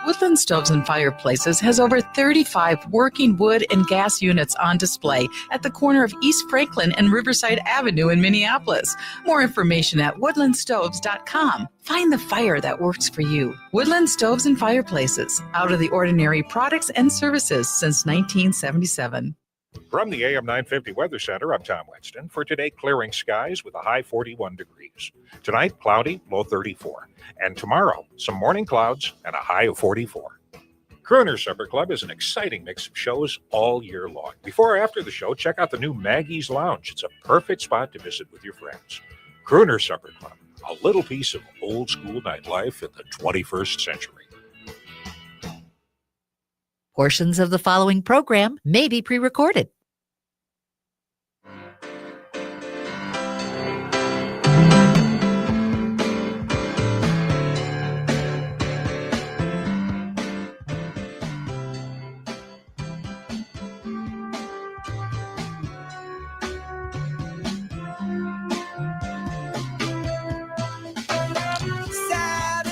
Woodland Stoves and Fireplaces has over 35 working wood and gas units on display at the corner of East Franklin and Riverside Avenue in Minneapolis. More information at woodlandstoves.com. Find the fire that works for you. Woodland Stoves and Fireplaces, out of the ordinary products and services since 1977. From the AM 950 Weather Center, I'm Tom Winston. For today, clearing skies with a high 41 degrees. Tonight, cloudy, low 34. And tomorrow, some morning clouds and a high of 44. Crooner Supper Club is an exciting mix of shows all year long. Before or after the show, check out the new Maggie's Lounge. It's a perfect spot to visit with your friends. Crooner Supper Club, a little piece of old school nightlife in the 21st century. Portions of the following program may be pre-recorded.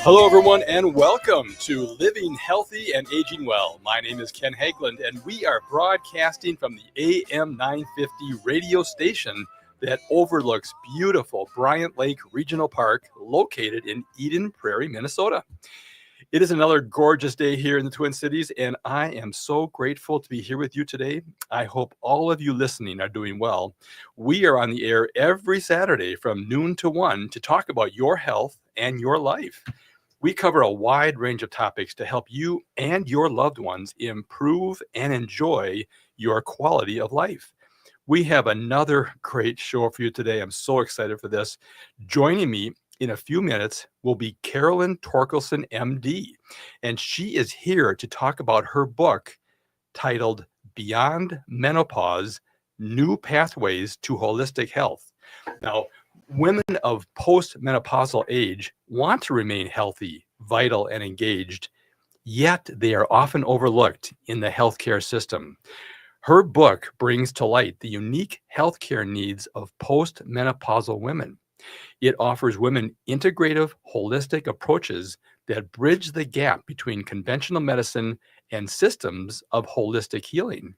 Hello, everyone, and welcome to Living Healthy and Aging Well. My name is Ken Hageland, and we are broadcasting from the AM 950 radio station that overlooks beautiful Bryant Lake Regional Park located in Eden Prairie, Minnesota. It is another gorgeous day here in the Twin Cities, and I am so grateful to be here with you today. I hope all of you listening are doing well. We are on the air every Saturday from noon to 1 to talk about your health and your life. We cover a wide range of topics to help you and your loved ones improve and enjoy your quality of life. We have another great show for you today. I'm so excited for this. Joining me in a few minutes will be Carolyn Torkelson, MD, and she is here to talk about her book titled Beyond Menopause: New Pathways to Holistic Health. Now, women of postmenopausal age want to remain healthy, vital, and engaged, yet they are often overlooked in the healthcare system. Her book brings to light the unique healthcare needs of postmenopausal women. It offers women integrative, holistic approaches that bridge the gap between conventional medicine and systems of holistic healing.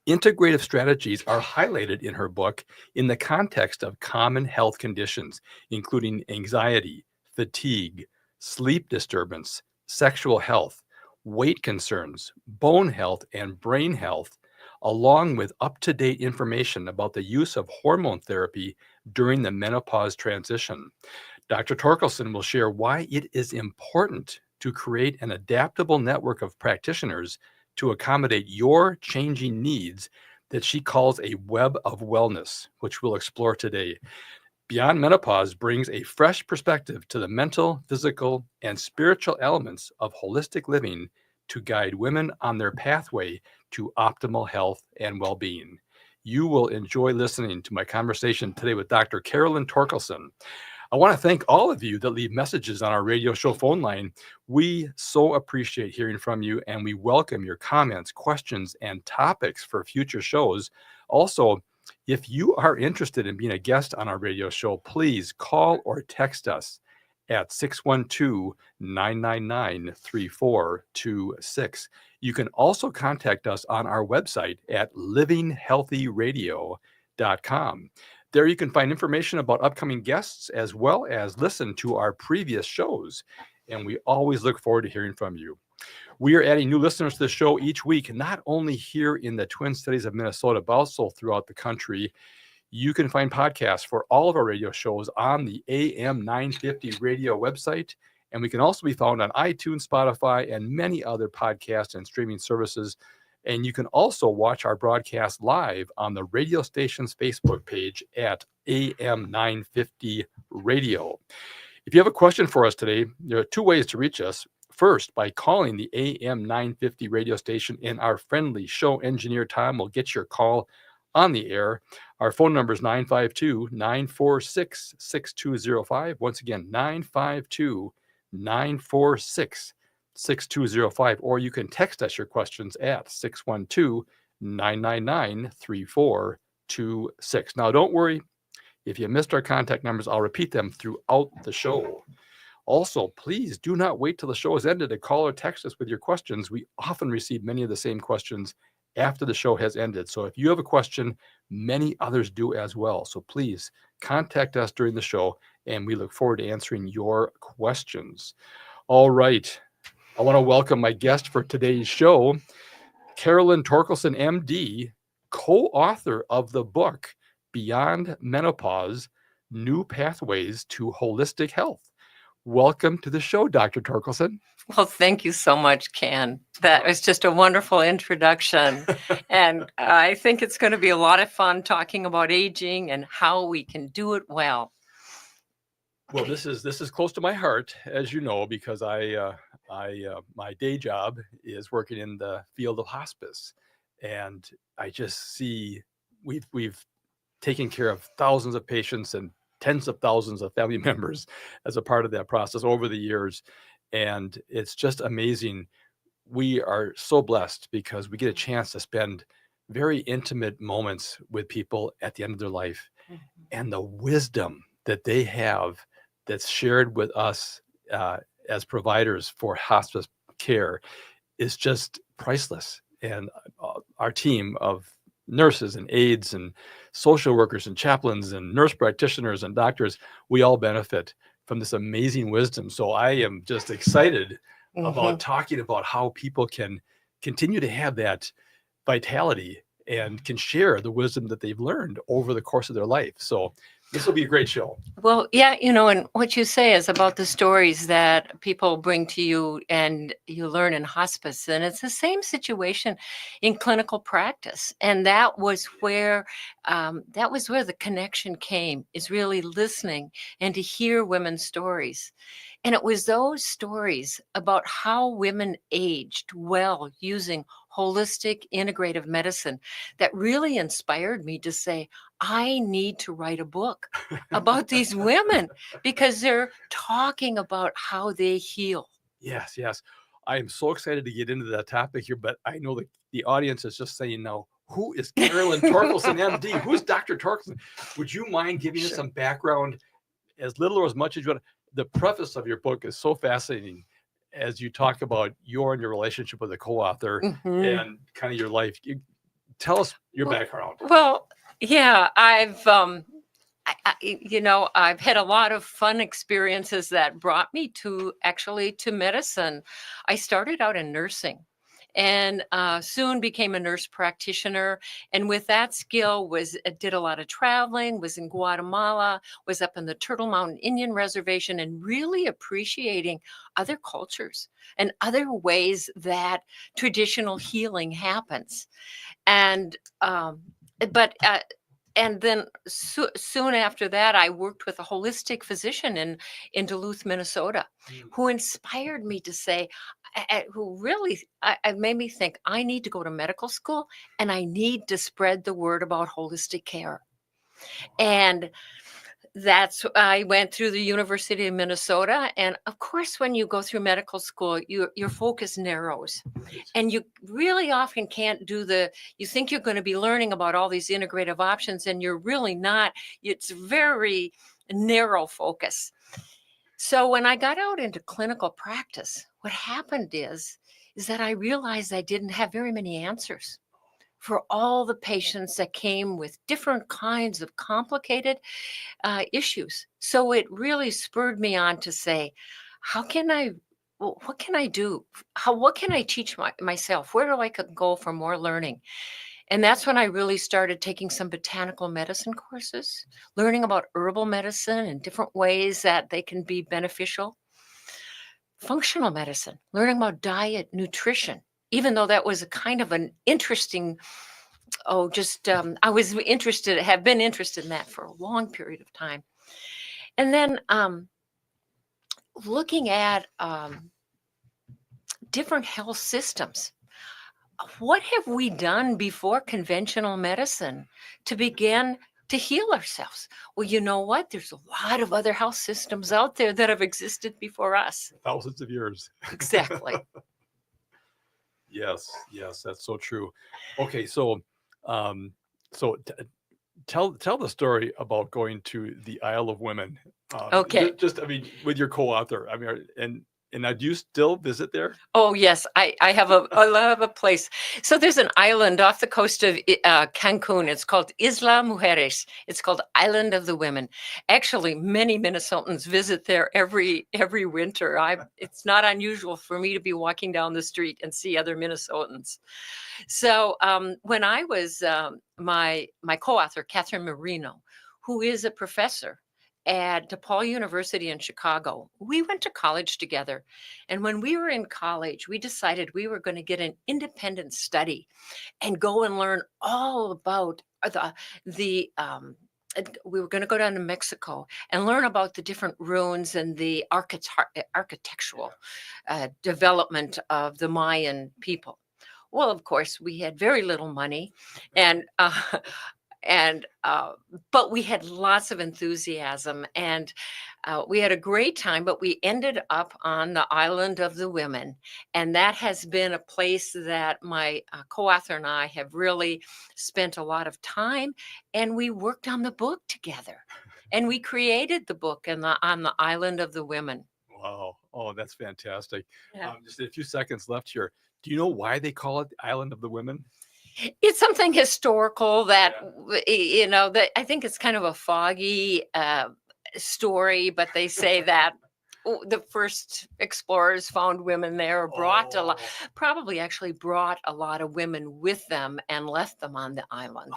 Integrative strategies are highlighted in her book in the context of common health conditions, including anxiety, fatigue, sleep disturbance, sexual health, weight concerns, bone health, and brain health, along with up-to-date information about the use of hormone therapy during the menopause transition. Dr. Torkelson will share why it is important to create an adaptable network of practitioners to accommodate your changing needs that she calls a web of wellness, which we'll explore today. Beyond Menopause brings a fresh perspective to the mental, physical, and spiritual elements of holistic living to guide women on their pathway to optimal health and well-being. You will enjoy listening to my conversation today with Dr. Carolyn Torkelson. I want to thank all of you that leave messages on our radio show phone line. We so appreciate hearing from you, and we welcome your comments, questions, and topics for future shows. Also, if you are interested in being a guest on our radio show, please call or text us at 612-999-3426. You can also contact us on our website at livinghealthyradio.com. There you can find information about upcoming guests as well as listen to our previous shows. And we always look forward to hearing from you. We are adding new listeners to the show each week, not only here in the Twin Cities of Minnesota, but also throughout the country. You can find podcasts for all of our radio shows on the AM 950 radio website. And we can also be found on iTunes, Spotify, and many other podcast and streaming services. And you can also watch our broadcast live on the radio station's Facebook page at AM 950 Radio. If you have a question for us today, there are two ways to reach us. First, by calling the AM 950 radio station, and our friendly show engineer, Tom, will get your call on the air. Our phone number is 952-946-6205. Once again, 952-946-6205. Or you can text us your questions at 612-999-3426. Now, don't worry. If you missed our contact numbers, I'll repeat them throughout the show. Also, please do not wait till the show has ended to call or text us with your questions. We often receive many of the same questions after the show has ended. So if you have a question, many others do as well. So please contact us during the show, and we look forward to answering your questions. All right. I want to welcome my guest for today's show, Carolyn Torkelson, MD, co-author of the book, Beyond Menopause, New Pathways to Holistic Health. Welcome to the show, Dr. Torkelson. Well, thank you so much, Ken. That was just a wonderful introduction. And I think it's going to be a lot of fun talking about aging and how we can do it well. Well, this is close to my heart, as you know, because my day job is working in the field of hospice, and I just see we've taken care of thousands of patients and tens of thousands of family members as a part of that process over the years. And it's just amazing. We are so blessed because we get a chance to spend very intimate moments with people at the end of their life. Mm-hmm. And the wisdom that they have that's shared with us as providers for hospice care is just priceless. And our team of nurses and aides and social workers and chaplains and nurse practitioners and doctors, we all benefit from this amazing wisdom. So I am just excited about talking about how people can continue to have that vitality and can share the wisdom that they've learned over the course of their life. So this will be a great show. Well, yeah, and what you say is about the stories that people bring to you and you learn in hospice. And it's the same situation in clinical practice. And that was where the connection came, is really listening and to hear women's stories. And it was those stories about how women aged well using holistic integrative medicine that really inspired me to say, I need to write a book about these women because they're talking about how they heal. Yes. I am so excited to get into that topic here, but I know that the audience is just saying now, who is Carolyn Torkelson, MD? Who's Dr. Torkelson? Would you mind giving us some background, as little or as much as you want? The preface of your book is so fascinating as you talk about your relationship with the co-author and kind of your life. Tell us your background. Well, yeah, I've had a lot of fun experiences that brought me to medicine. I started out in nursing and soon became a nurse practitioner. And with that skill did a lot of traveling, was in Guatemala, was up in the Turtle Mountain Indian Reservation, and really appreciating other cultures and other ways that traditional healing happens. And and then soon after that, I worked with a holistic physician in Duluth, Minnesota, who inspired me to say, who really made me think, I need to go to medical school and I need to spread the word about holistic care. And I went through the University of Minnesota. And of course, when you go through medical school, your focus narrows and you really often can't you think you're going to be learning about all these integrative options and you're really not. It's very narrow focus. So when I got out into clinical practice, what happened is that I realized I didn't have very many answers for all the patients that came with different kinds of complicated issues. So it really spurred me on to say, what can I do? What can I teach myself? Where do I go for more learning? And that's when I really started taking some botanical medicine courses, learning about herbal medicine and different ways that they can be beneficial. Functional medicine, learning about diet, nutrition, even though that was a kind of an interesting, I have been interested in that for a long period of time. And then looking at different health systems. What have we done before conventional medicine to begin to heal ourselves? Well, you know what? There's a lot of other health systems out there that have existed before us. Thousands of years. Exactly. Yes, that's so true. Okay, so tell the story about going to the Isle of Women. Okay. Just I mean, with your co-author. I mean, and do you still visit there? Oh yes, I have I love a place. So there's an island off the coast of Cancun. It's called Isla Mujeres. It's called Island of the Women. Actually, many Minnesotans visit there every winter. It's not unusual for me to be walking down the street and see other Minnesotans. So when I was my co-author Catherine Marino, who is a professor at DePaul University in Chicago. We went to college together. And when we were in college, we decided we were going to get an independent study and go and learn all about we were going to go down to Mexico and learn about the different ruins and the architectural development of the Mayan people. Well, of course, we had very little money, but we had lots of enthusiasm, and we had a great time. But we ended up on the Island of the Women, and that has been a place that my co-author and I have really spent a lot of time, and we worked on the book together, and we created the book on the Island of the Women. Wow! Oh, that's fantastic. Yeah. Just a few seconds left here. Do you know why they call it the Island of the Women? It's something historical that, that I think it's kind of a foggy story, but they say that the first explorers found women there, probably actually brought a lot of women with them and left them on the island.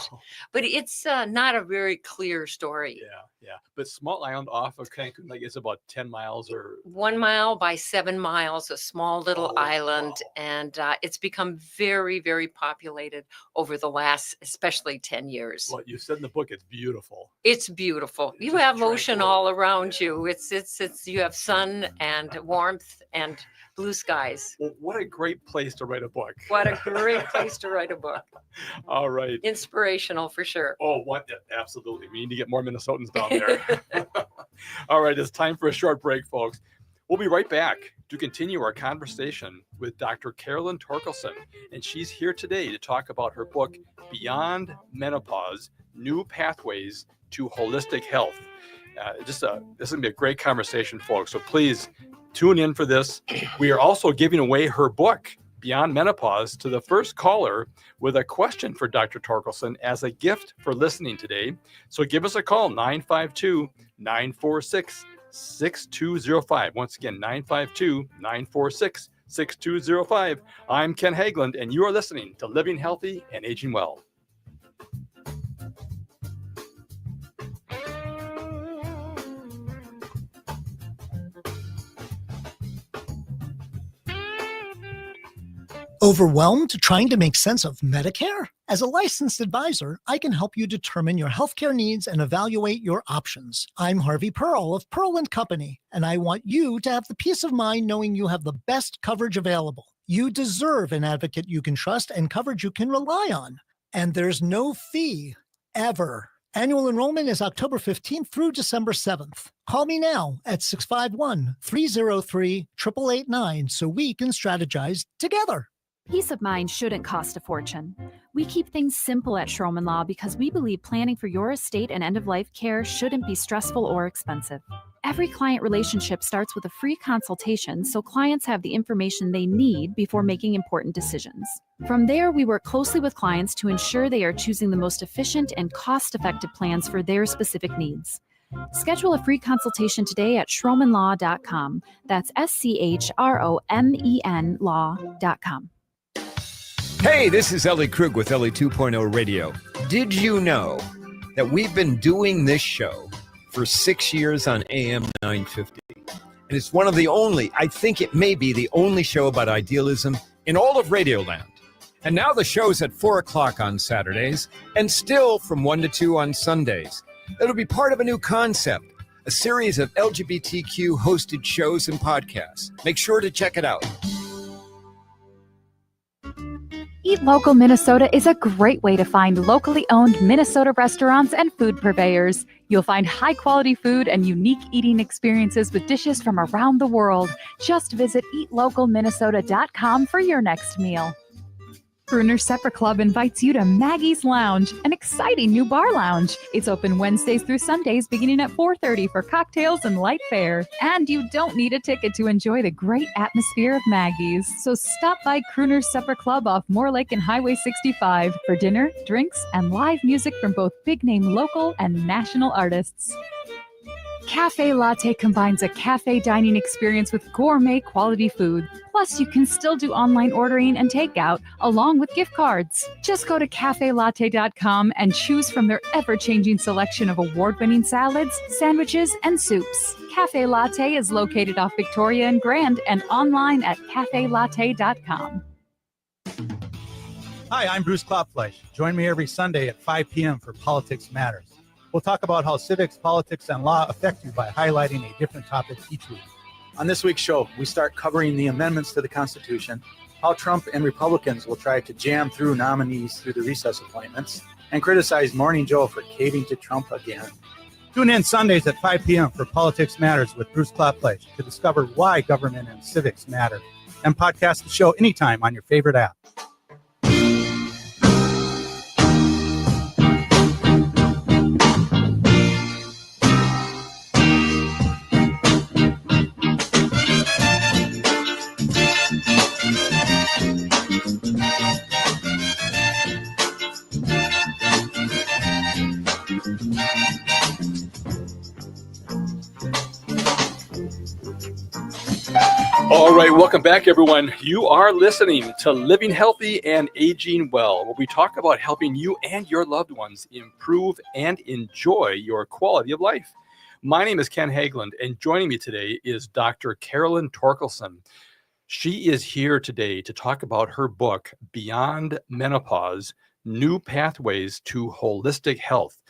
But it's not a very clear story. Yeah. But small island off of Cancun, like it's about 10 miles or 1 mile by 7 miles, a small little island. Wow. And it's become very, very populated over the last, especially 10 years. Well, you said in the book, it's beautiful. It's beautiful. You just have ocean tranquil. all around Yeah. you. It's you have sun and warmth and blue skies. Well, what a great place to write a book. What a great place to write a book. All right. Inspirational for sure. Oh, what? Absolutely. We need to get more Minnesotans down there. All right. It's time for a short break, folks. We'll be right back to continue our conversation with Dr. Carolyn Torkelson. And she's here today to talk about her book, Beyond Menopause, New Pathways to Holistic Health. This is going to be a great conversation, folks. So please tune in for this. We are also giving away her book, Beyond Menopause, to the first caller with a question for Dr. Torkelson as a gift for listening today. So give us a call, 952-946-6205. Once again, 952-946-6205. I'm Ken Haglund, and you are listening to Living Healthy and Aging Well. Overwhelmed trying to make sense of Medicare? As a licensed advisor, I can help you determine your healthcare needs and evaluate your options. I'm Harvey Pearl of Pearl & Company, and I want you to have the peace of mind knowing you have the best coverage available. You deserve an advocate you can trust and coverage you can rely on. And there's no fee, ever. Annual enrollment is October 15th through December 7th. Call me now at 651-303-8889 so we can strategize together. Peace of mind shouldn't cost a fortune. We keep things simple at Schroman Law because we believe planning for your estate and end-of-life care shouldn't be stressful or expensive. Every client relationship starts with a free consultation so clients have the information they need before making important decisions. From there, we work closely with clients to ensure they are choosing the most efficient and cost-effective plans for their specific needs. Schedule a free consultation today at schromenlaw.com. That's SCHROMEN law.com. Hey, this is Ellie Krug with Ellie 2.0 Radio. Did you know that we've been doing this show for 6 years on AM 950? And it's one of the only, I think it may be the only show about idealism in all of Radioland. And now the show's at 4 o'clock on Saturdays and still from 1 to 2 on Sundays. It'll be part of a new concept, a series of LGBTQ hosted shows and podcasts. Make sure to check it out. Eat Local Minnesota is a great way to find locally owned Minnesota restaurants and food purveyors. You'll find high-quality food and unique eating experiences with dishes from around the world. Just visit eatlocalminnesota.com for your next meal. Bruner Supper Club invites you to Maggie's Lounge, an exciting new bar lounge. It's open Wednesdays through Sundays beginning at 4:30 for cocktails and light fare. And you don't need a ticket to enjoy the great atmosphere of Maggie's. So stop by Crooner Supper Club off Moore Lake and Highway 65 for dinner, drinks, and live music from both big-name local and national artists. Cafe Latte combines a cafe dining experience with gourmet quality food. Plus, you can still do online ordering and takeout along with gift cards. Just go to cafelatte.com and choose from their ever-changing selection of award-winning salads, sandwiches, and soups. Cafe Latte is located off Victoria and Grand and online at cafelatte.com. Hi, I'm Bruce Klopfleisch. Join me every Sunday at 5 p.m. for Politics Matters. We'll talk about how civics, politics, and law affect you by highlighting a different topic each week. On this week's show, we start covering the amendments to the Constitution, how Trump and Republicans will try to jam through nominees through the recess appointments, and criticize Morning Joe for caving to Trump again. Tune in Sundays at 5 p.m. for Politics Matters with Bruce Klopfleisch to discover why government and civics matter. And podcast the show anytime on your favorite app. All right, welcome back, everyone. You are listening to Living Healthy and Aging Well, where we talk about helping you and your loved ones improve and enjoy your quality of life. My name is Ken Hageland, and joining me today is Dr. Carolyn Torkelson. She is here today to talk about her book, Beyond Menopause: New Pathways to Holistic Health.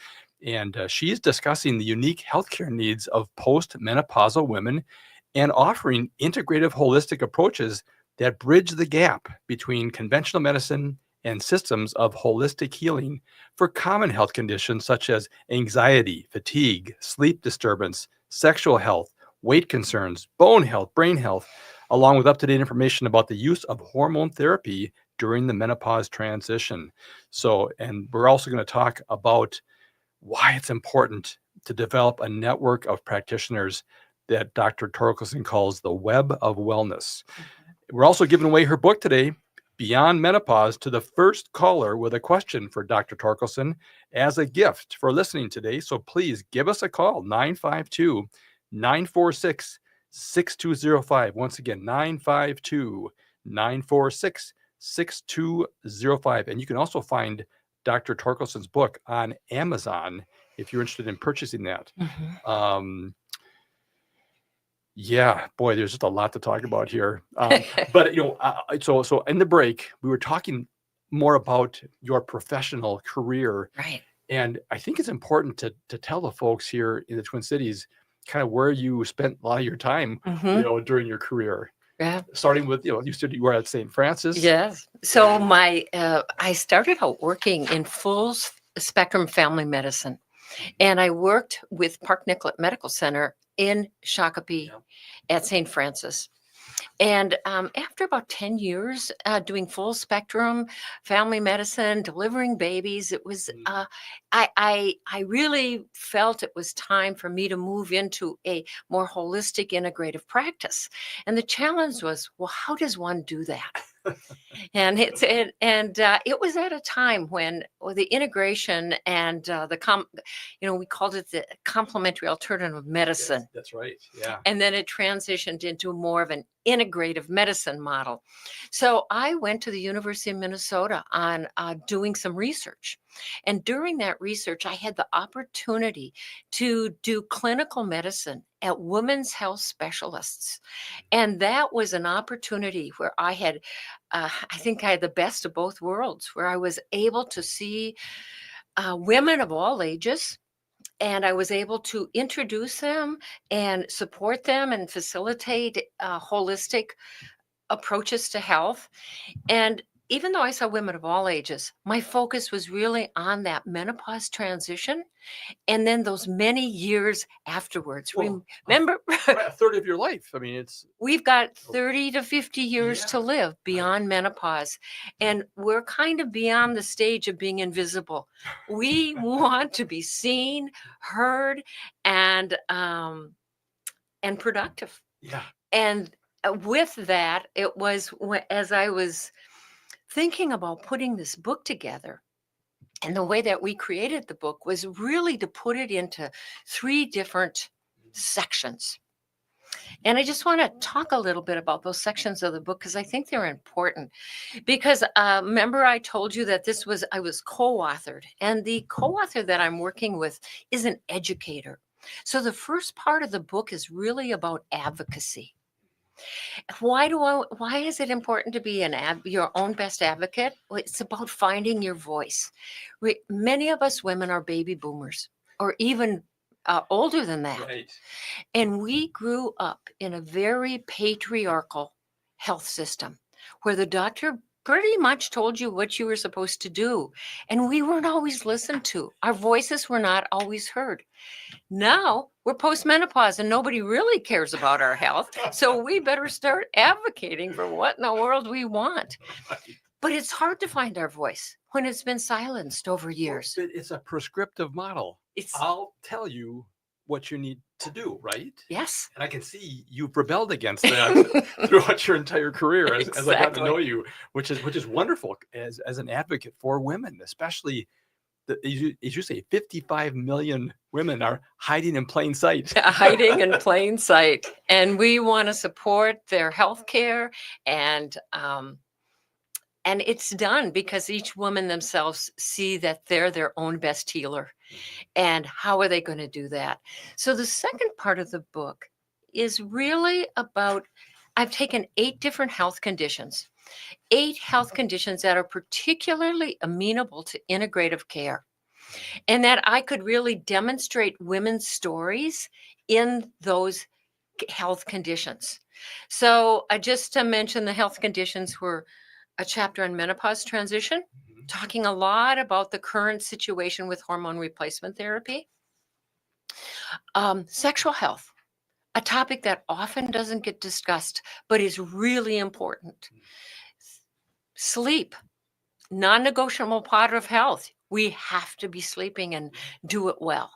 And she is discussing the unique healthcare needs of postmenopausal women and offering integrative holistic approaches that bridge the gap between conventional medicine and systems of holistic healing for common health conditions such as anxiety, fatigue, sleep disturbance, sexual health, weight concerns, bone health, brain health, along with up-to-date information about the use of hormone therapy during the menopause transition. So, and we're also going to talk about why it's important to develop a network of practitioners that Dr. Torkelson calls the Web of Wellness. We're also giving away her book today, Beyond Menopause, to the first caller with a question for Dr. Torkelson as a gift for listening today. So please give us a call, 952-946-6205. Once again, 952-946-6205. And you can also find Dr. Torkelson's book on Amazon if you're interested in purchasing that. Yeah, boy, there's just a lot to talk about here. But, so in the break, we were talking more about your professional career. Right. And I think it's important to tell the folks here in the Twin Cities kind of where you spent a lot of your time, during your career. Yeah. Starting with, you said you were at St. Francis. Yes. So I started out working in full spectrum family medicine. And I worked with Park Nicollet Medical Center in Shakopee at St. Francis. And after about 10 years doing full spectrum family medicine, delivering babies, it was, I really felt it was time for me to move into a more holistic integrative practice. And the challenge was, well, how does one do that? And it was at a time when the integration and we called it the complementary alternative medicine. That's right. Yeah. And then it transitioned into more of an integrative medicine model. So I went to the University of Minnesota on doing some research. And during that research, I had the opportunity to do clinical medicine at women's health specialists. And that was an opportunity where I had, I think I had the best of both worlds, where I was able to see women of all ages. And I was able to introduce them and support them and facilitate holistic approaches to health. And even though I saw women of all ages, my focus was really on that menopause transition and then those many years afterwards. Well, Remember, Right, a third of your life. I mean, it's we've got 30 to 50 years Yeah. to live beyond menopause, and we're kind of beyond the stage of being invisible. We want to be seen, heard, and productive. yeah. And with that, it was as I was thinking about putting this book together, and the way that we created the book was really to put it into 3 different sections. And I just want to talk a little bit about those sections of the book because I think they're important. Because remember, I told you that I was co-authored, and the co-author that I'm working with is an educator. So the first part of the book is really about advocacy. Why is it important to be your own best advocate? Well, it's about finding your voice. Many of us women are baby boomers, or even older than that. Right. And we grew up in a very patriarchal health system where the doctor pretty much told you what you were supposed to do. And we weren't always listened to. Our voices were not always heard. Now we're postmenopause and nobody really cares about our health. So we better start advocating for what in the world we want. But it's hard to find our voice when it's been silenced over years. But it's a prescriptive model. I'll tell you what you need to do, right? Yes. And I can see you've rebelled against that throughout your entire career as I got to know you, which is wonderful as an advocate for women, especially as you say, 55 million women are hiding in plain sight. Hiding in plain sight. And we want to support their health care, and it's done because each woman themselves see that they're their own best healer. And how are they going to do that? So the second part of the book is really about, I've taken 8 different health conditions, 8 health conditions that are particularly amenable to integrative care, and that I could really demonstrate women's stories in those health conditions. So just to mention, the health conditions were a chapter on menopause transition, talking a lot about the current situation with hormone replacement therapy. Sexual health, a topic that often doesn't get discussed, but is really important. Sleep, non-negotiable part of health. We have to be sleeping and do it well.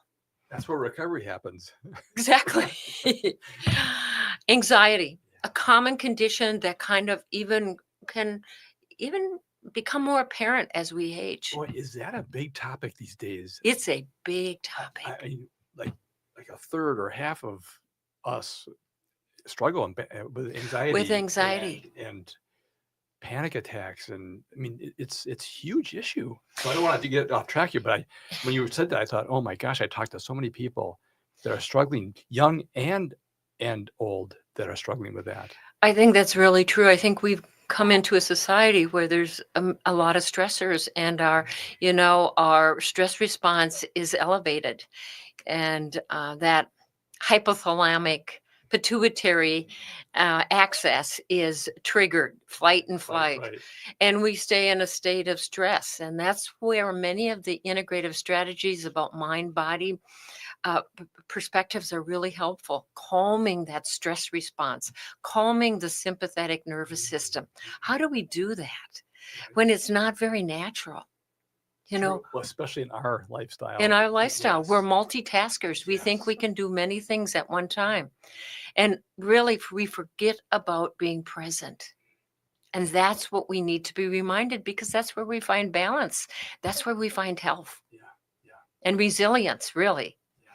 That's where recovery happens. Exactly. Anxiety, a common condition that kind of can become more apparent as we age. Boy, is that a big topic these days? It's a big topic. I mean, like a third or half of us struggle with anxiety. And panic attacks, and I mean it's a huge issue. So I don't want to get off track here, but when you said that, I thought, oh my gosh, I talked to so many people that are struggling, young and old, that are struggling with that. I think that's really true. I think we've come into a society where there's a lot of stressors, and our stress response is elevated, and that hypothalamic pituitary axis is triggered, fight and flight. Right. And we stay in a state of stress. And that's where many of the integrative strategies about mind body perspectives are really helpful. Calming that stress response, calming the sympathetic nervous system. How do we do that when it's not very natural? Well, especially in our lifestyle. Yes. We're multitaskers. We think we can do many things at one time. And really, we forget about being present. And that's what we need to be reminded, because that's where we find balance. That's where we find health and resilience, really. Yeah.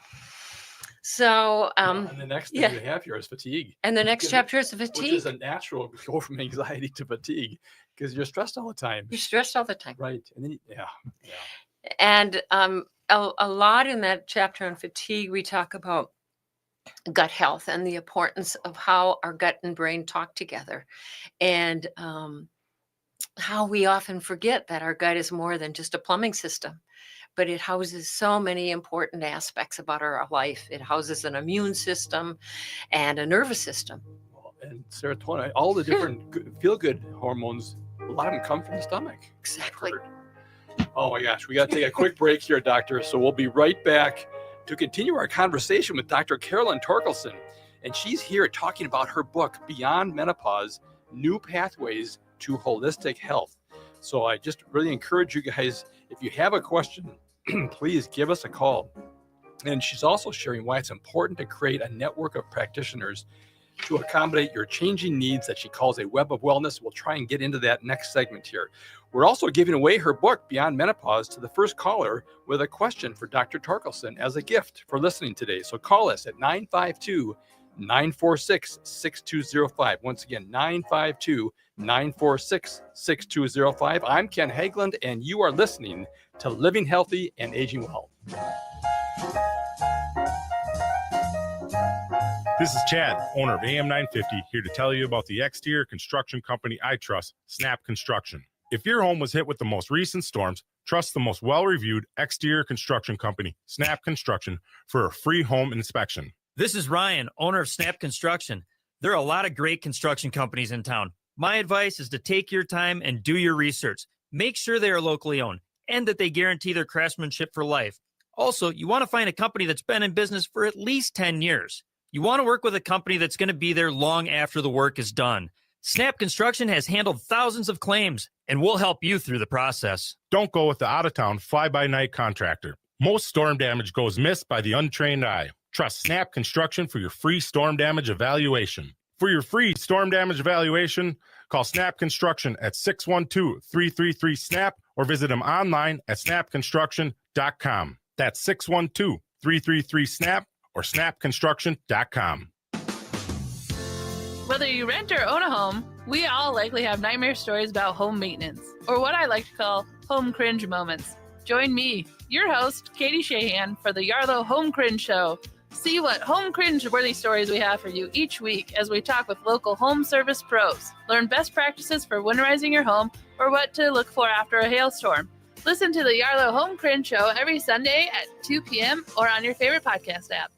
So, and the next thing you have here is fatigue. And the next chapter is fatigue. Which is a natural go from anxiety to fatigue, because you're stressed all the time. You're stressed all the time. Right. And then, And a lot in that chapter on fatigue, we talk about gut health and the importance of how our gut and brain talk together, and how we often forget that our gut is more than just a plumbing system, but it houses so many important aspects about our life. It houses an immune system and a nervous system. And serotonin, all the different feel-good hormones a lot of them come from the stomach. Exactly. Oh my gosh, we got to take a quick break here, doctor. So we'll be right back to continue our conversation with Dr. Carolyn Torkelson. And she's here talking about her book, Beyond Menopause, New Pathways to Holistic Health. So I just really encourage you guys, if you have a question, please give us a call. And she's also sharing why it's important to create a network of practitioners to accommodate your changing needs that she calls a web of wellness. We'll try and get into that next segment here. We're also giving away her book, Beyond Menopause, to the first caller with a question for Dr. Torkelson as a gift for listening today. So call us at 952-946-6205. Once again, 952-946-6205. I'm Ken Hageland, and you are listening to Living Healthy and Aging Well. This is Chad, owner of AM 950, here to tell you about the exterior construction company I trust, Snap Construction. If your home was hit with the most recent storms, trust the most well-reviewed exterior construction company, Snap Construction, for a free home inspection. This is Ryan, owner of Snap Construction. There are a lot of great construction companies in town. My advice is to take your time and do your research. Make sure they are locally owned and that they guarantee their craftsmanship for life. Also, you want to find a company that's been in business for at least 10 years. You want to work with a company that's going to be there long after the work is done. Snap Construction has handled thousands of claims, and we'll help you through the process. Don't go with the out-of-town fly-by-night contractor. Most storm damage goes missed by the untrained eye. Trust Snap Construction for your free storm damage evaluation. For your free storm damage evaluation, call Snap Construction at 612-333-SNAP or visit them online at snapconstruction.com. That's 612-333-SNAP or snapconstruction.com. Whether you rent or own a home, we all likely have nightmare stories about home maintenance, or what I like to call home cringe moments. Join me, your host, Katie Shahan, for the Yarlow Home Cringe Show. See what home cringe-worthy stories we have for you each week as we talk with local home service pros. Learn best practices for winterizing your home or what to look for after a hailstorm. Listen to the Yarlow Home Cringe Show every Sunday at 2 p.m. or on your favorite podcast app.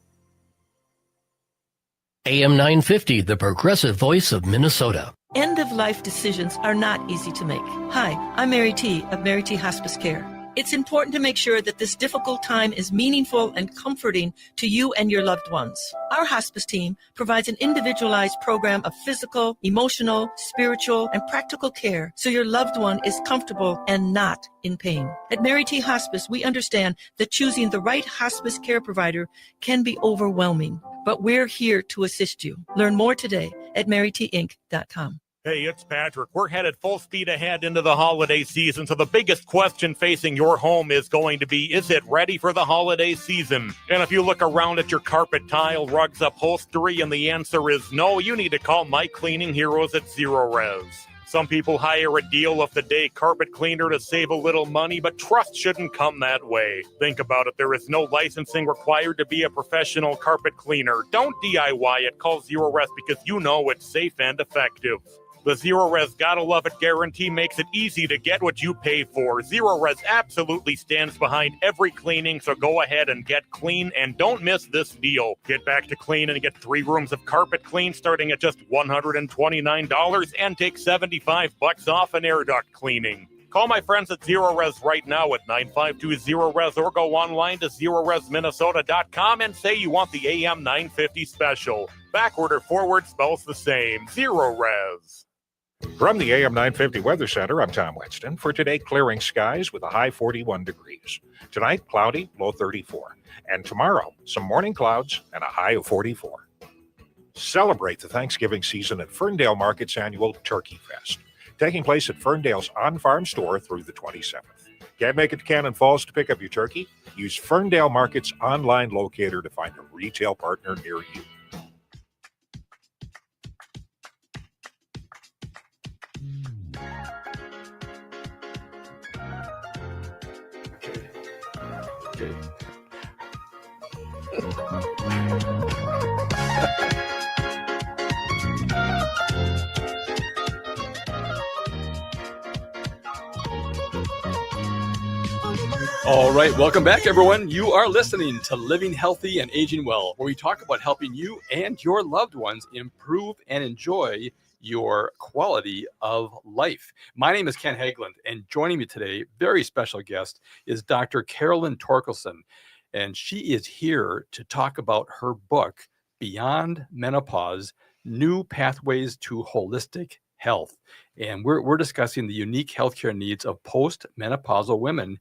AM 950, the progressive voice of Minnesota. End-of-life decisions are not easy to make. Hi, I'm Mary T. of Mary T. Hospice Care. It's important to make sure that this difficult time is meaningful and comforting to you and your loved ones. Our hospice team provides an individualized program of physical, emotional, spiritual, and practical care so your loved one is comfortable and not in pain. At Mary T. Hospice, we understand that choosing the right hospice care provider can be overwhelming, but we're here to assist you. Learn more today at marytinc.com. Hey, it's Patrick. We're headed full speed ahead into the holiday season, so the biggest question facing your home is going to be, is it ready for the holiday season? And if you look around at your carpet, tile, rugs, upholstery, and the answer is no, you need to call my cleaning heroes at Zero Res. Some people hire a deal of the day carpet cleaner to save a little money, but trust shouldn't come that way. Think about it. There is no licensing required to be a professional carpet cleaner. Don't DIY it. Call Zero Res because you know it's safe and effective. The Zero Res Gotta Love It guarantee makes it easy to get what you pay for. Zero Res absolutely stands behind every cleaning, so go ahead and get clean and don't miss this deal. Get back to clean and get 3 rooms of carpet clean starting at just $129 and take $75 off an air duct cleaning. Call my friends at Zero Res right now at 952-ZERO-RES or go online to ZeroResMinnesota.com and say you want the AM 950 special. Backward or forward spells the same. Zero Res. From the AM 950 Weather Center, I'm Tom Wetston. For today, clearing skies with a high 41 degrees. Tonight, cloudy, low 34. And tomorrow, some morning clouds and a high of 44. Celebrate the Thanksgiving season at Ferndale Market's annual Turkey Fest, taking place at Ferndale's on-farm store through the 27th. Can't make it to Cannon Falls to pick up your turkey? Use Ferndale Market's online locator to find a retail partner near you. Okay. All right, welcome back, everyone. You are listening to Living Healthy and Aging Well, where we talk about helping you and your loved ones improve and enjoy your quality of life. My name is Ken Hageland, and joining me today, very special guest, is Dr. Carolyn Torkelson, and she is here to talk about her book, Beyond Menopause: New Pathways to Holistic Health. And we're discussing the unique healthcare needs of post-menopausal women,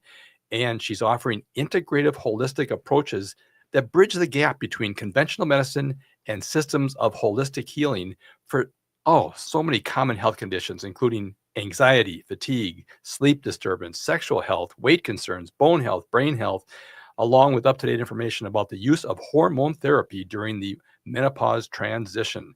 and she's offering integrative holistic approaches that bridge the gap between conventional medicine and systems of holistic healing for so many common health conditions, including anxiety, fatigue, sleep disturbance, sexual health, weight concerns, bone health, brain health, along with up-to-date information about the use of hormone therapy during the menopause transition.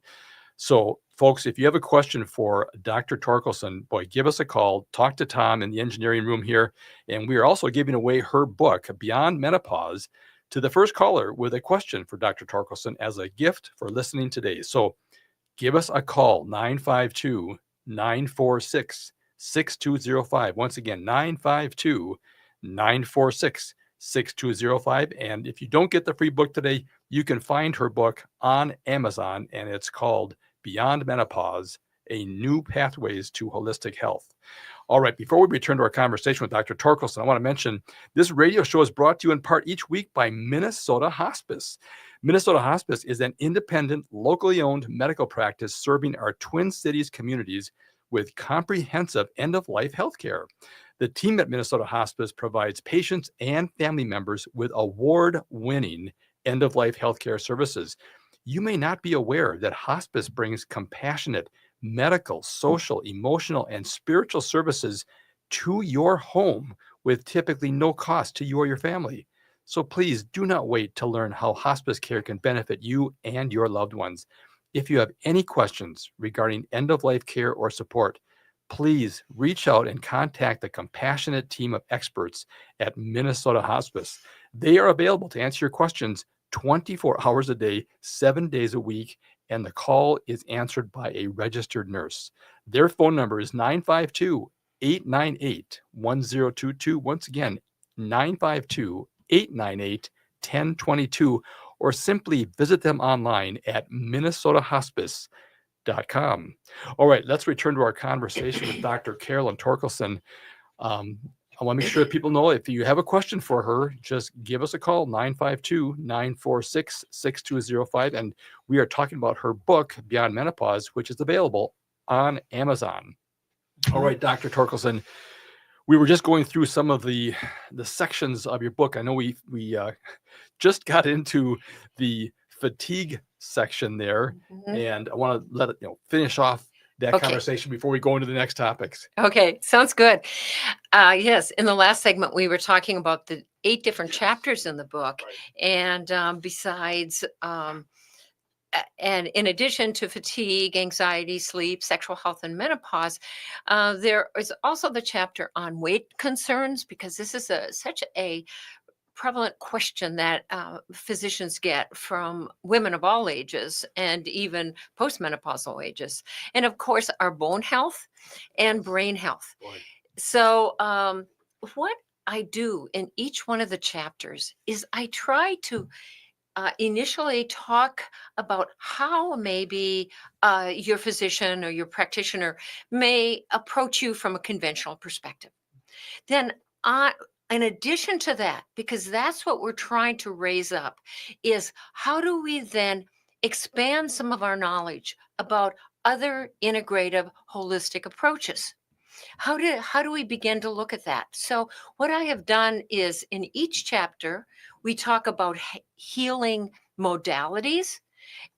So, folks, if you have a question for Dr. Torkelson, boy, give us a call. Talk to Tom in the engineering room here. And we are also giving away her book, Beyond Menopause, to the first caller with a question for Dr. Torkelson as a gift for listening today. So give us a call, 952-946-6205. Once again, 952-946-6205. And if you don't get the free book today, you can find her book on Amazon, and it's called Beyond Menopause: A New Pathways to Holistic Health. All right, before we return to our conversation with Dr. Torkelson, I want to mention this radio show is brought to you in part each week by Minnesota Hospice. Minnesota Hospice is an independent, locally owned medical practice serving our Twin Cities communities with comprehensive end-of-life health care. The team at Minnesota Hospice provides patients and family members with award-winning end-of-life healthcare services. You may not be aware that hospice brings compassionate medical, social, emotional, and spiritual services to your home with typically no cost to you or your family. So please do not wait to learn how hospice care can benefit you and your loved ones. If you have any questions regarding end-of-life care or support, please reach out and contact the compassionate team of experts at Minnesota Hospice. They are available to answer your questions 24 hours a day, 7 days a week, and the call is answered by a registered nurse. Their phone number is 952-898-1022. Once again, 952-898-1022, or simply visit them online at minnesotahospice.com. All right, let's return to our conversation with Dr. Carolyn Torkelson. I want to make sure that people know if you have a question for her, just give us a call, 952-946-6205. And we are talking about her book, Beyond Menopause, which is available on Amazon. All right, Dr. Torkelson, we were just going through some of the sections of your book. I know we just got into the fatigue section there, and I want to let it finish off that conversation before we go into the next topics. Okay, sounds good. Yes, in the last segment, we were talking about the 8 different chapters in the book. Right. And besides, and in addition to fatigue, anxiety, sleep, sexual health, and menopause, there is also the chapter on weight concerns, because this is such a prevalent question that physicians get from women of all ages and even postmenopausal ages. And of course, our bone health and brain health. Boy. So what I do in each one of the chapters is I try to initially talk about how maybe your physician or your practitioner may approach you from a conventional perspective. Then in addition to that, because that's what we're trying to raise up, is how do we then expand some of our knowledge about other integrative, holistic approaches? How do we begin to look at that? So what I have done is in each chapter, we talk about healing modalities,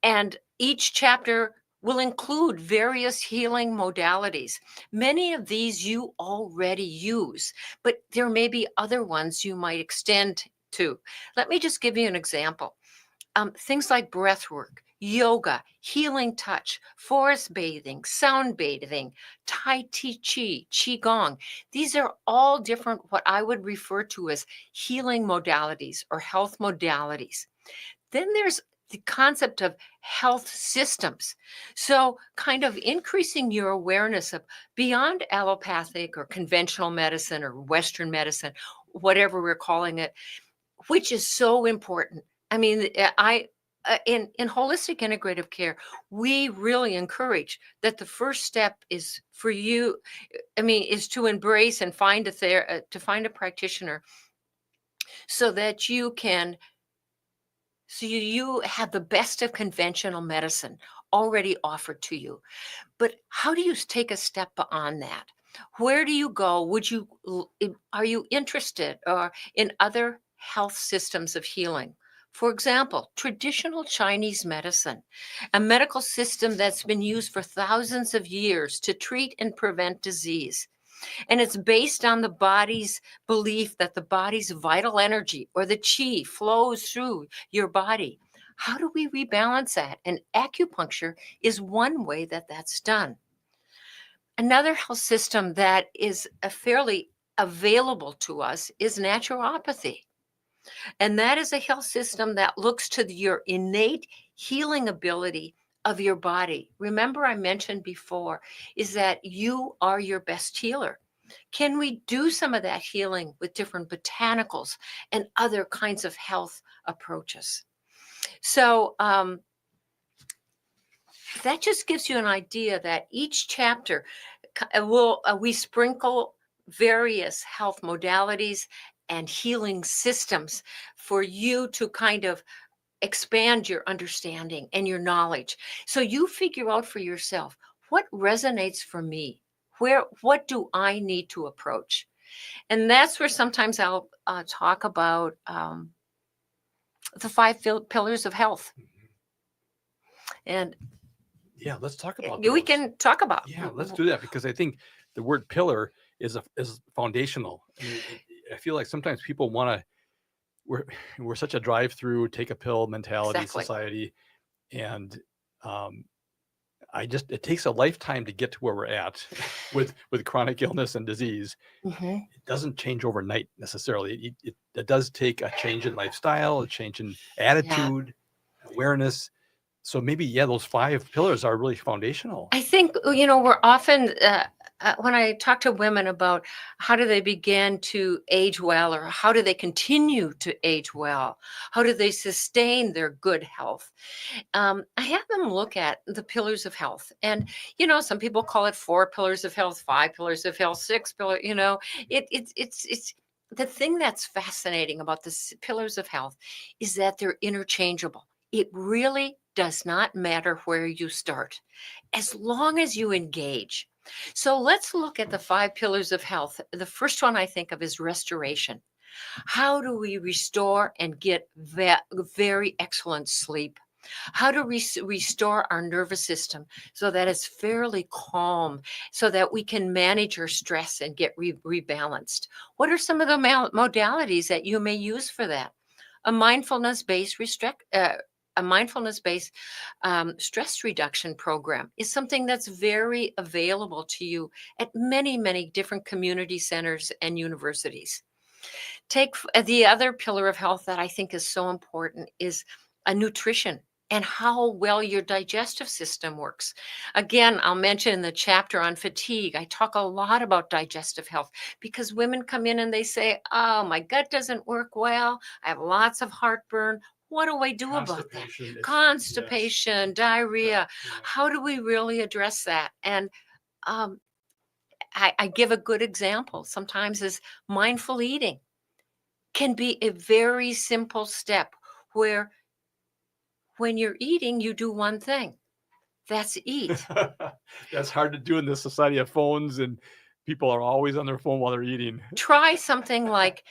and each chapter will include various healing modalities. Many of these you already use, but there may be other ones you might extend to. Let me just give you an example. Things like breath work, yoga, healing touch, forest bathing, sound bathing, Tai Chi, Qigong. These are all different, what I would refer to as healing modalities or health modalities. Then there's the concept of health systems. So kind of increasing your awareness of beyond allopathic or conventional medicine or Western medicine, whatever we're calling it, which is so important. I mean, in holistic integrative care, we really encourage that the first step is for you. I mean, is to embrace and find to find a practitioner, so that you can, so you have the best of conventional medicine already offered to you. But how do you take a step beyond that? Where do you go? Are you interested in other health systems of healing? For example, traditional Chinese medicine, a medical system that's been used for thousands of years to treat and prevent disease. And it's based on the body's belief that the body's vital energy, or the qi, flows through your body. How do we rebalance that? And acupuncture is one way that that's done. Another health system that is fairly available to us is naturopathy. And that is a health system that looks to your innate healing ability of your body. Remember, I mentioned before, is that you are your best healer. Can we do some of that healing with different botanicals and other kinds of health approaches? So that just gives you an idea that each chapter we sprinkle various health modalities and healing systems for you to kind of expand your understanding and your knowledge. So you figure out for yourself, what resonates for me? What do I need to approach? And that's where sometimes I'll talk about the 5 pillars of health. And yeah, let's talk about we can talk about. Yeah, let's do that, because I think the word pillar is foundational. I mean, I feel like sometimes people want to, we're such a drive-through, take a pill mentality society, and it takes a lifetime to get to where we're at with chronic illness and disease. It doesn't change overnight necessarily. It does take a change in lifestyle, a change in attitude, awareness. So maybe, those 5 pillars are really foundational. I think, we're often, when I talk to women about how do they begin to age well, or how do they continue to age well, how do they sustain their good health, I have them look at the pillars of health. And, some people call it 4 pillars of health, 5 pillars of health, 6 pillars, it's the thing that's fascinating about the pillars of health is that they're interchangeable. It really does not matter where you start, as long as you engage. So let's look at the 5 pillars of health. The first one I think of is restoration. How do we restore and get very excellent sleep? How to restore our nervous system so that it's fairly calm, so that we can manage our stress and get rebalanced? What are some of the modalities that you may use for that? A mindfulness-based stress reduction program is something that's very available to you at many, many different community centers and universities. Take the other pillar of health that I think is so important is nutrition and how well your digestive system works. Again, I'll mention in the chapter on fatigue, I talk a lot about digestive health, because women come in and they say, oh, my gut doesn't work well. I have lots of heartburn. What do I do about that? Constipation, diarrhea. How do we really address that? And I give a good example. Sometimes is mindful eating can be a very simple step where when you're eating, you do one thing. That's eat. That's hard to do in this society of phones, and people are always on their phone while they're eating. Try something like,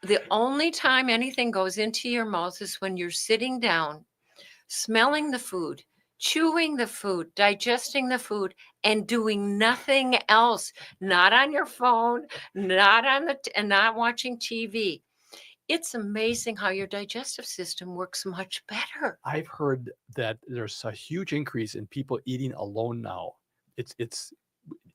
the only time anything goes into your mouth is when you're sitting down, smelling the food, chewing the food, digesting the food, and doing nothing else. Not on your phone, not watching TV. It's amazing how your digestive system works much better. I've heard that there's a huge increase in people eating alone now. It's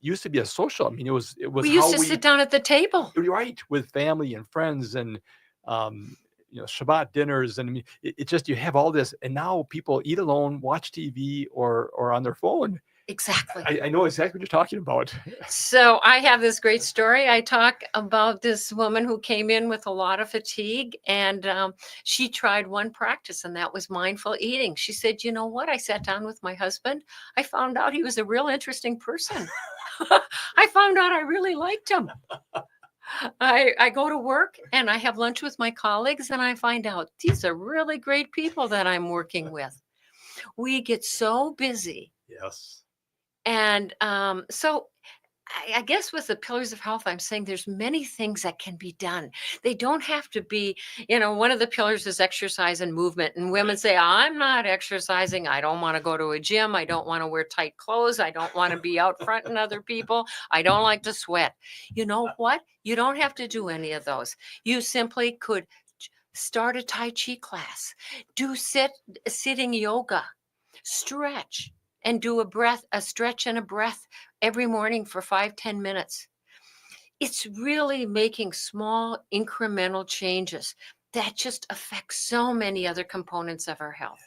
used to be a social. I mean, it was. We used to sit down at the table, right, with family and friends, and Shabbat dinners, and I mean, it just, you have all this, and now people eat alone, watch TV, or on their phone. Exactly. I know exactly what you're talking about. So I have this great story. I talk about this woman who came in with a lot of fatigue, and she tried one practice, and that was mindful eating. She said, you know what? I sat down with my husband. I found out he was a real interesting person. I found out I really liked him. I go to work and I have lunch with my colleagues, and I find out these are really great people that I'm working with. We get so busy. Yes. And so I guess with the pillars of health, I'm saying there's many things that can be done. They don't have to be, one of the pillars is exercise and movement. And women say, I'm not exercising. I don't want to go to a gym. I don't want to wear tight clothes. I don't want to be out front in other people. I don't like to sweat. You know what? You don't have to do any of those. You simply could start a Tai Chi class, do sitting yoga, stretch, and do a stretch and a breath every morning for 5-10 minutes. It's really making small incremental changes that just affect so many other components of our health.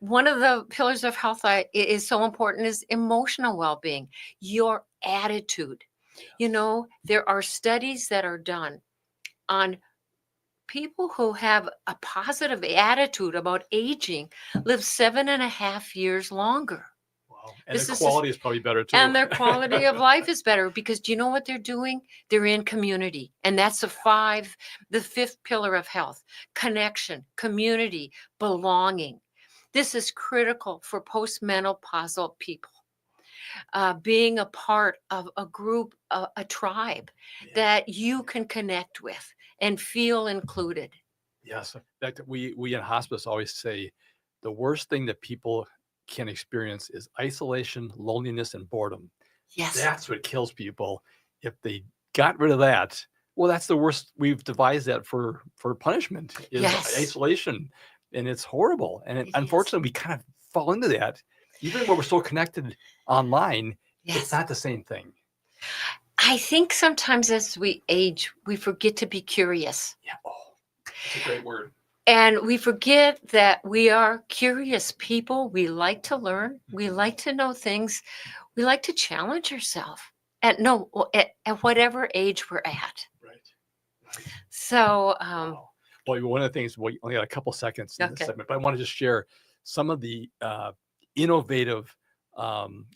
One of the pillars of health is so important is emotional well-being, your attitude. There are studies that are done on people who have a positive attitude about aging live 7.5 years longer. Wow. And the quality is probably better too. And their quality of life is better because do you know what they're doing? They're in community. And that's the fifth pillar of health: connection, community, belonging. This is critical for postmenopausal people. Being a part of a group, a tribe that you can connect with and feel included. Yes. In fact, we in hospice always say the worst thing that people can experience is isolation, loneliness, and boredom. Yes. That's what kills people. If they got rid of that, well, that's the worst. We've devised that for punishment is isolation. And it's horrible. And unfortunately, we kind of fall into that. Even when we're so connected online, it's not the same thing. I think sometimes as we age, we forget to be curious. Yeah. Oh, that's a great word. And we forget that we are curious people. We like to learn. We like to know things. We like to challenge ourselves at whatever age we're at. Right. So, well, one of the things, we only got a couple seconds in this segment, but I want to just share some of the innovative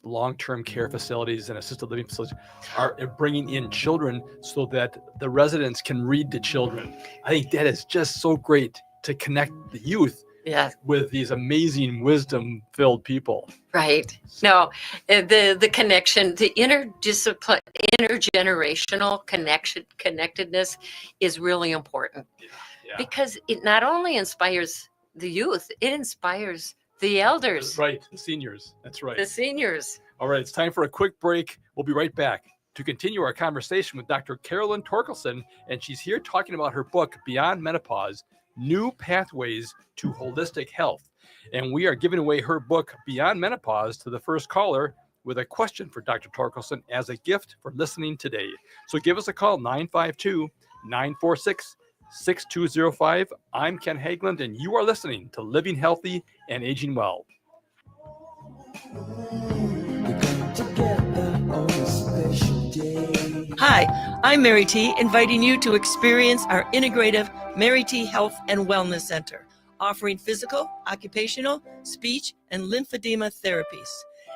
long-term care facilities and assisted living facilities are bringing in children so that the residents can read to children. I think that is just so great to connect the youth with these amazing wisdom-filled people. Right. No, the connection, the intergenerational connectedness is really important because it not only inspires the youth, it inspires the elders. Right. The seniors. That's right. The seniors. All right. It's time for a quick break. We'll be right back to continue our conversation with Dr. Carolyn Torkelson. And she's here talking about her book, Beyond Menopause, New Pathways to Holistic Health. And we are giving away her book, Beyond Menopause, to the first caller with a question for Dr. Torkelson as a gift for listening today. So give us a call, 952-946-6205. I'm Ken Hageland, and you are listening to Living Healthy and Aging Well. Hi, I'm Mary T, inviting you to experience our integrative Mary T Health and Wellness Center, offering physical, occupational, speech, and lymphedema therapies.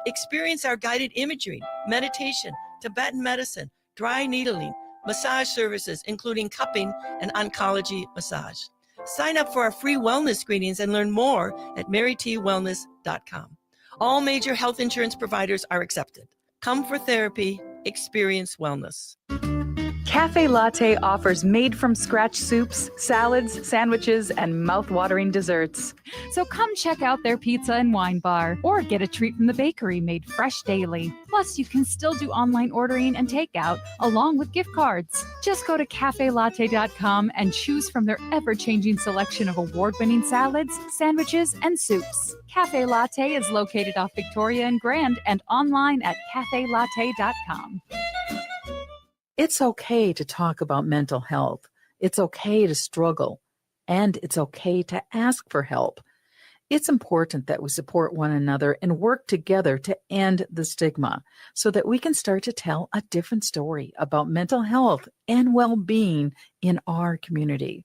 Experience our guided imagery, meditation, Tibetan medicine, dry needling, massage services, including cupping and oncology massage. Sign up for our free wellness screenings and learn more at marytwellness.com. All major health insurance providers are accepted. Come for therapy, experience wellness. Cafe Latte offers made-from-scratch soups, salads, sandwiches, and mouth-watering desserts. So come check out their pizza and wine bar, or get a treat from the bakery made fresh daily. Plus, you can still do online ordering and takeout, along with gift cards. Just go to cafelatte.com and choose from their ever-changing selection of award-winning salads, sandwiches, and soups. Cafe Latte is located off Victoria and Grand and online at cafelatte.com. It's okay to talk about mental health. It's okay to struggle. And it's okay to ask for help. It's important that we support one another and work together to end the stigma so that we can start to tell a different story about mental health and well-being in our community.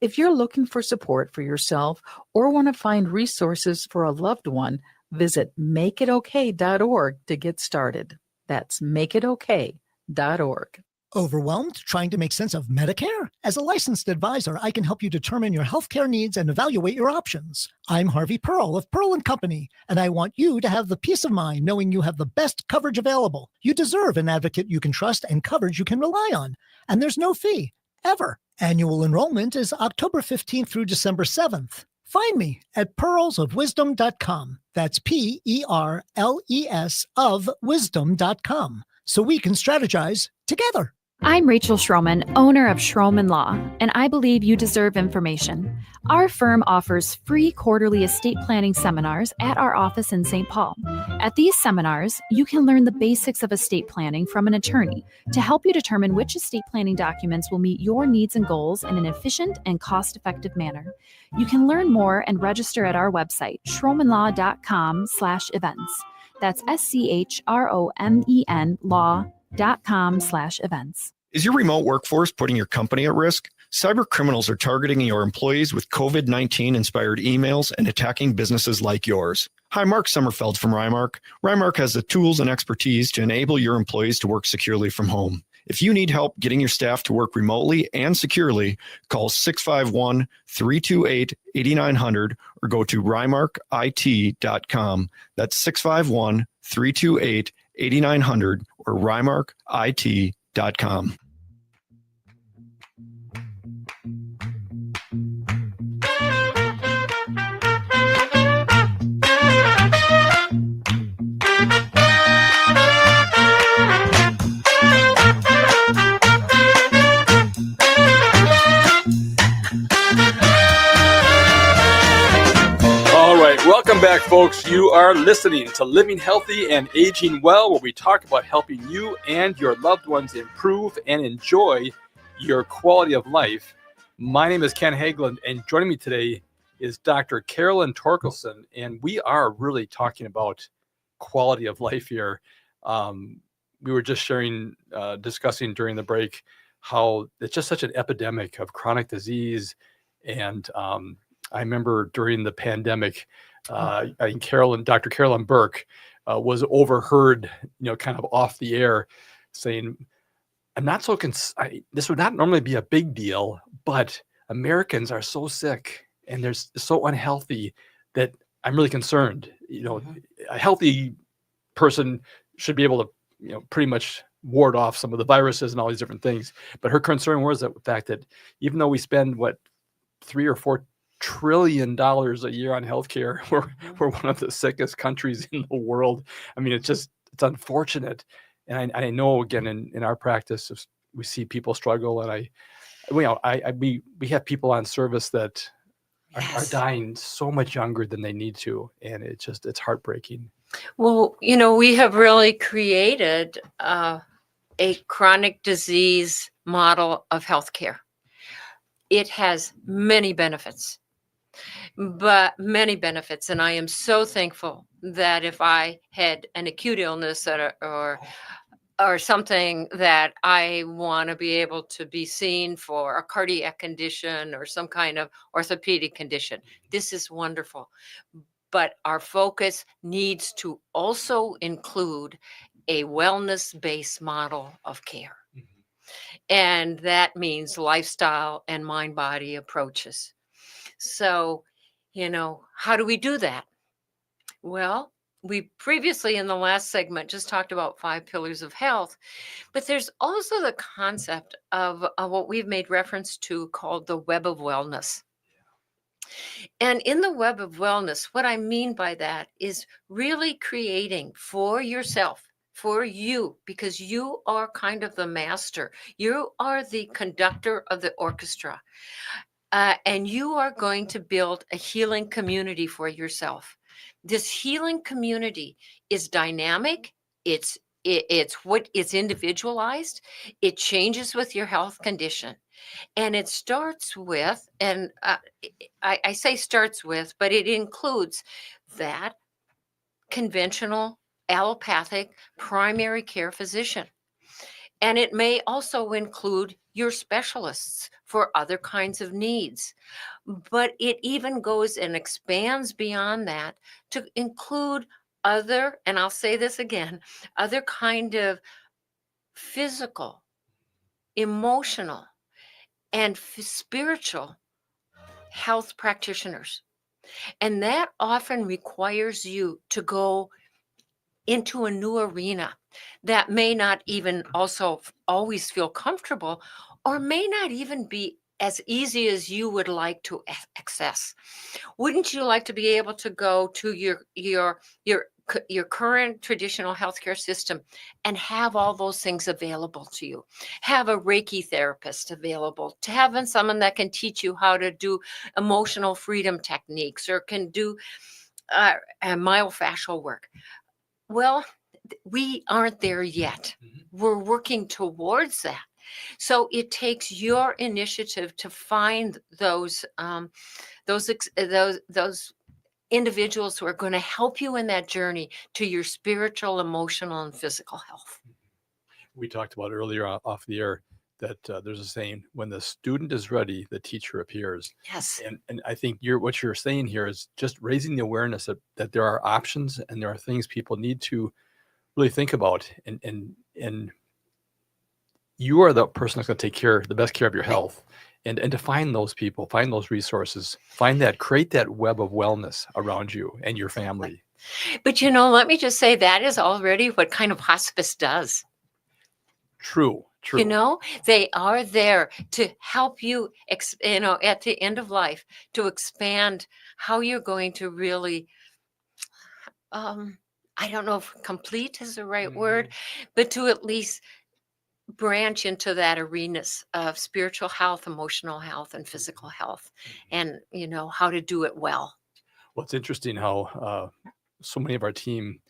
If you're looking for support for yourself or want to find resources for a loved one, visit makeitokay.org to get started. That's makeitokay.org. Overwhelmed trying to make sense of Medicare? As a licensed advisor, I can help you determine your healthcare needs and evaluate your options. I'm Harvey Pearl of Pearl & Company, and I want you to have the peace of mind knowing you have the best coverage available. You deserve an advocate you can trust and coverage you can rely on. And there's no fee, ever. Annual enrollment is October 15th through December 7th. Find me at pearlsofwisdom.com. That's PERLES of wisdom.com. So we can strategize together. I'm Rachel Schroman, owner of Schroman Law, and I believe you deserve information. Our firm offers free quarterly estate planning seminars at our office in St. Paul. At these seminars, you can learn the basics of estate planning from an attorney to help you determine which estate planning documents will meet your needs and goals in an efficient and cost-effective manner. You can learn more and register at our website, schromanlaw.com/events. That's SCHROMEN law.com/events. Is your remote workforce putting your company at risk? Cyber criminals are targeting your employees with COVID-19 inspired emails and attacking businesses like yours. Hi, Mark Sommerfeld from Rymark. Rymark has the tools and expertise to enable your employees to work securely from home. If you need help getting your staff to work remotely and securely, call 651-328-8900 or go to rymarkit.com. That's 651-328-8900 or rymarkit.com. Welcome back, folks. You are listening to Living Healthy and Aging Well, where we talk about helping you and your loved ones improve and enjoy your quality of life. My name is Ken Hageland, and joining me today is Dr. Carolyn Torkelson, and we are really talking about quality of life here. We were just discussing during the break how it's just such an epidemic of chronic disease, and I remember during the pandemic, I think Dr. Carolyn Burke was overheard, kind of off the air saying, I'm not so this would not normally be a big deal, but Americans are so sick and they're so unhealthy that I'm really concerned. A healthy person should be able to, pretty much ward off some of the viruses and all these different things. But her concern was the fact that even though we spend $3 or $4 trillion a year on healthcare, we're one of the sickest countries in the world. I mean, it's unfortunate. And I know, again, in our practice, we see people struggle, and we have people on service that are dying so much younger than they need to, and it's heartbreaking. Well, we have really created a chronic disease model of healthcare. It has many benefits. And I am so thankful that if I had an acute illness or something that I want to be able to be seen for a cardiac condition or some kind of orthopedic condition, this is wonderful. But our focus needs to also include a wellness-based model of care. And that means lifestyle and mind-body approaches. So, how do we do that? Well, we previously in the last segment just talked about 5 pillars of health, but there's also the concept of what we've made reference to called the web of wellness. And in the web of wellness, what I mean by that is really creating for yourself, for you, because you are kind of the master. You are the conductor of the orchestra. And you are going to build a healing community for yourself. This healing community is dynamic, it's it's individualized. It changes with your health condition. And it starts with, and I say starts with, but it includes that conventional allopathic primary care physician. And it may also include your specialists for other kinds of needs. But it even goes and expands beyond that to include other, and I'll say this again, other kind of physical, emotional, and spiritual health practitioners. And that often requires you to go into a new arena that may not even also always feel comfortable, or may not even be as easy as you would like to access. Wouldn't you like to be able to go to your current traditional healthcare system and have all those things available to you? Have a Reiki therapist available, to having someone that can teach you how to do emotional freedom techniques, or can do myofascial work. Well, we aren't there yet. We're working towards that. So it takes your initiative to find those individuals who are going to help you in that journey to your spiritual, emotional, and physical health. We talked about earlier off the air that there's a saying, when the student is ready, the teacher appears. Yes. And I think what you're saying here is just raising the awareness that there are options and there are things people need to really think about. And you are the person that's going to take the best care of your health. And to find those people, find those resources, create that web of wellness around you and your family. But let me just say, that is already what kind of hospice does. True. They are there to help you, at the end of life, to expand how you're going to really, I don't know if complete is the right word, but to at least branch into that arenas of spiritual health, emotional health, and physical health, and how to do it well. Well, it's interesting how so many of our team,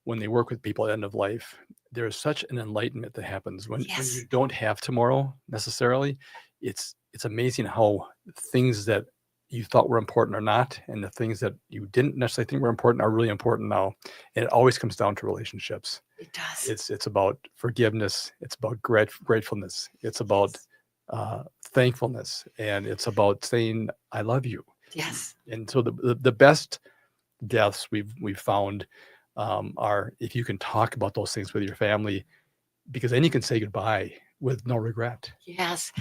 when they work with people at the end of life, there's such an enlightenment that happens when you don't have tomorrow necessarily. It's amazing how things that you thought were important are not, and the things that you didn't necessarily think were important are really important now. And it always comes down to relationships. It does. It's about forgiveness. It's about gratefulness. It's about thankfulness, and it's about saying, "I love you." Yes. And so the best deaths we've found are if you can talk about those things with your family, because then you can say goodbye with no regret. Yes.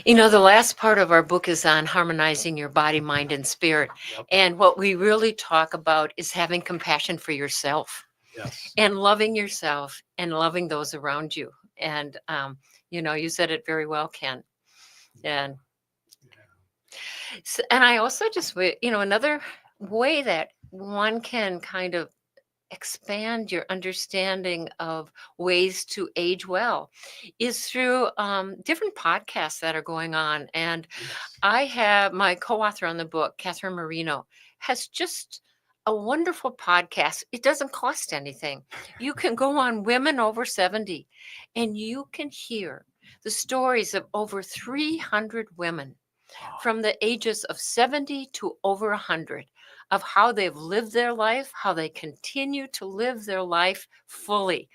The last part of our book is on harmonizing your body, mind, and spirit. Yep. And what we really talk about is having compassion for yourself. Yes. And loving yourself and loving those around you. And, you said it very well, Ken. And I also just, another way that one can kind of expand your understanding of ways to age well is through different podcasts that are going on. And I have my co-author on the book, Catherine Marino, has just a wonderful podcast. It doesn't cost anything. You can go on Women Over 70 and you can hear the stories of over 300 women from the ages of 70 to over 100 of how they've lived their life, how they continue to live their life fully.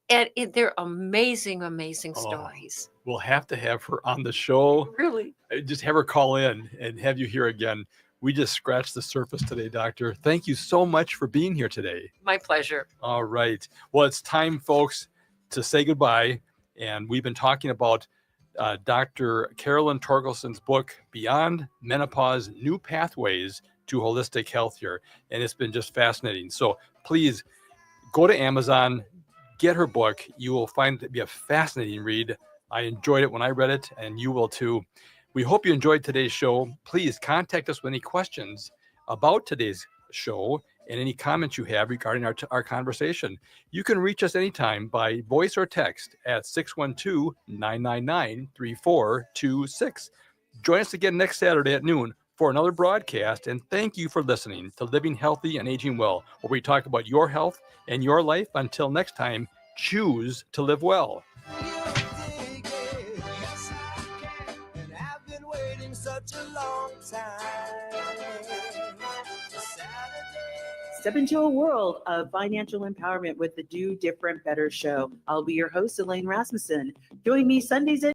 They're amazing, amazing stories. We'll have to have her on the show. Really? Just have her call in and have you here again. We just scratched the surface today, Doctor. Thank you so much for being here today. My pleasure. All right. Well, it's time, folks, to say goodbye. And we've been talking about Dr. Carolyn Torkelson's book, Beyond Menopause, New Pathways to Holistic Health here. And it's been just fascinating. So please go to Amazon, get her book. You will find it to be a fascinating read. I enjoyed it when I read it, and you will too. We hope you enjoyed today's show. Please contact us with any questions about today's show and any comments you have regarding our conversation. You can reach us anytime by voice or text at 612-999-3426. Join us again next Saturday at noon for another broadcast, and thank you for listening to Living Healthy and Aging Well, where we talk about your health and your life. Until next time, choose to live well. Step into a world of financial empowerment with the Do Different Better show. I'll be your host, Elaine Rasmussen. Join me Sundays at